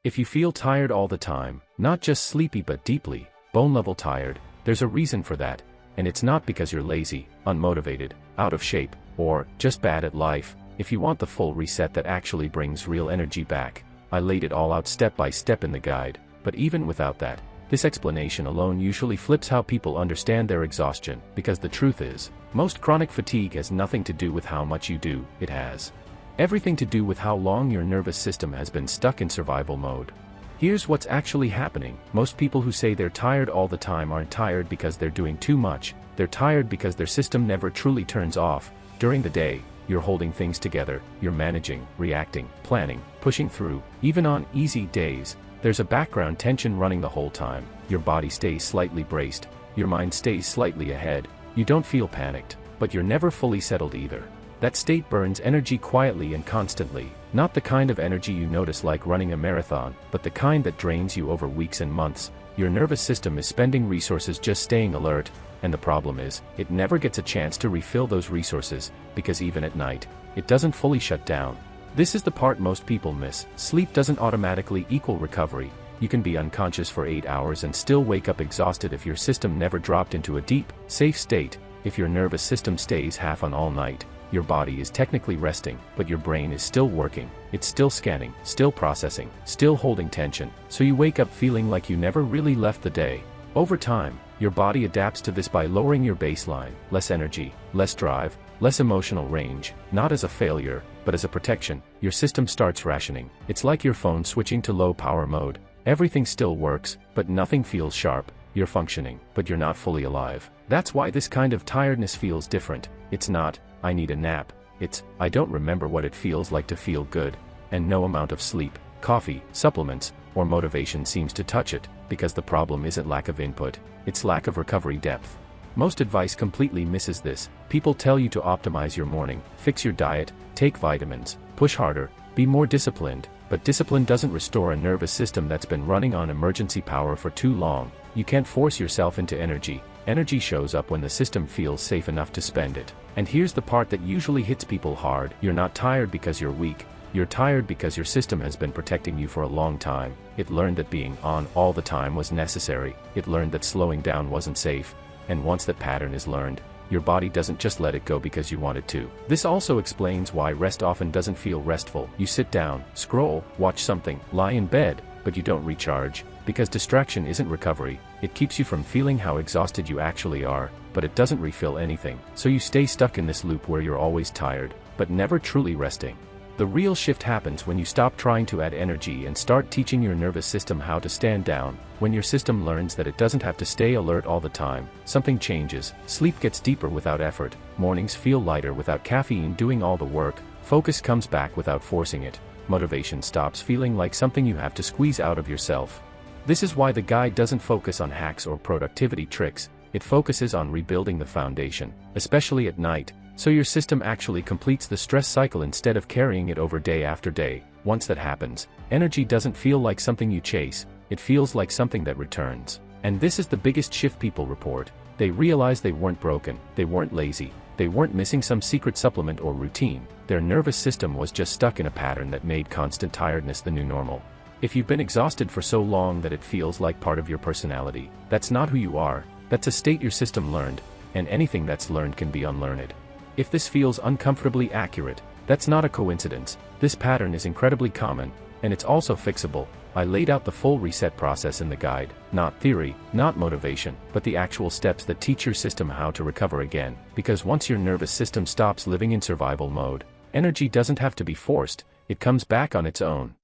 If you feel tired all the time, not just sleepy but deeply, bone-level tired, there's a reason for that, and it's not because you're lazy, unmotivated, out of shape, or just bad at life. If you want the full reset that actually brings real energy back, I laid it all out step by step in the guide, but even without that, this explanation alone usually flips how people understand their exhaustion, because the truth is, most chronic fatigue has nothing to do with how much you do, it has everything to do with how long your nervous system has been stuck in survival mode. Here's what's actually happening. Most people who say they're tired all the time aren't tired because they're doing too much, they're tired because their system never truly turns off. During the day, you're holding things together, you're managing, reacting, planning, pushing through. Even on easy days, there's a background tension running the whole time. Your body stays slightly braced, your mind stays slightly ahead. You don't feel panicked, but you're never fully settled either. That state burns energy quietly and constantly, not the kind of energy you notice like running a marathon, but the kind that drains you over weeks and months. Your nervous system is spending resources just staying alert, and the problem is, it never gets a chance to refill those resources, because even at night, it doesn't fully shut down. This is the part most people miss. Sleep doesn't automatically equal recovery. You can be unconscious for 8 hours and still wake up exhausted if your system never dropped into a deep, safe state. If your nervous system stays half on all night, your body is technically resting, but your brain is still working. It's still scanning, still processing, still holding tension, so you wake up feeling like you never really left the day. Over time, your body adapts to this by lowering your baseline. Less energy, less drive, less emotional range, not as a failure, but as a protection. Your system starts rationing. It's like your phone switching to low power mode. Everything still works, but nothing feels sharp. You're functioning, but you're not fully alive. That's why this kind of tiredness feels different. It's not, I need a nap. It's, I don't remember what it feels like to feel good. And no amount of sleep, coffee, supplements, or motivation seems to touch it, because the problem isn't lack of input, it's lack of recovery depth. Most advice completely misses this. People tell you to optimize your morning, fix your diet, take vitamins, push harder, be more disciplined, but discipline doesn't restore a nervous system that's been running on emergency power for too long. You can't force yourself into energy. Energy shows up when the system feels safe enough to spend it. And here's the part that usually hits people hard. You're not tired because you're weak. You're tired because your system has been protecting you for a long time. It learned that being on all the time was necessary. It learned that slowing down wasn't safe. And once that pattern is learned, your body doesn't just let it go because you want it to. This also explains why rest often doesn't feel restful. You sit down, scroll, watch something, lie in bed, but you don't recharge. Because distraction isn't recovery. It keeps you from feeling how exhausted you actually are, but it doesn't refill anything. So you stay stuck in this loop where you're always tired, but never truly resting. The real shift happens when you stop trying to add energy and start teaching your nervous system how to stand down. When your system learns that it doesn't have to stay alert all the time, something changes. Sleep gets deeper without effort, mornings feel lighter without caffeine doing all the work, focus comes back without forcing it, motivation stops feeling like something you have to squeeze out of yourself. This is why the guide doesn't focus on hacks or productivity tricks. It focuses on rebuilding the foundation, especially at night, so your system actually completes the stress cycle instead of carrying it over day after day. Once that happens, energy doesn't feel like something you chase, it feels like something that returns. And this is the biggest shift people report. They realize they weren't broken, they weren't lazy, they weren't missing some secret supplement or routine. Their nervous system was just stuck in a pattern that made constant tiredness the new normal. If you've been exhausted for so long that it feels like part of your personality, that's not who you are, that's a state your system learned, and anything that's learned can be unlearned. If this feels uncomfortably accurate, that's not a coincidence. This pattern is incredibly common, and it's also fixable. I laid out the full reset process in the guide, not theory, not motivation, but the actual steps that teach your system how to recover again. Because once your nervous system stops living in survival mode, energy doesn't have to be forced, it comes back on its own.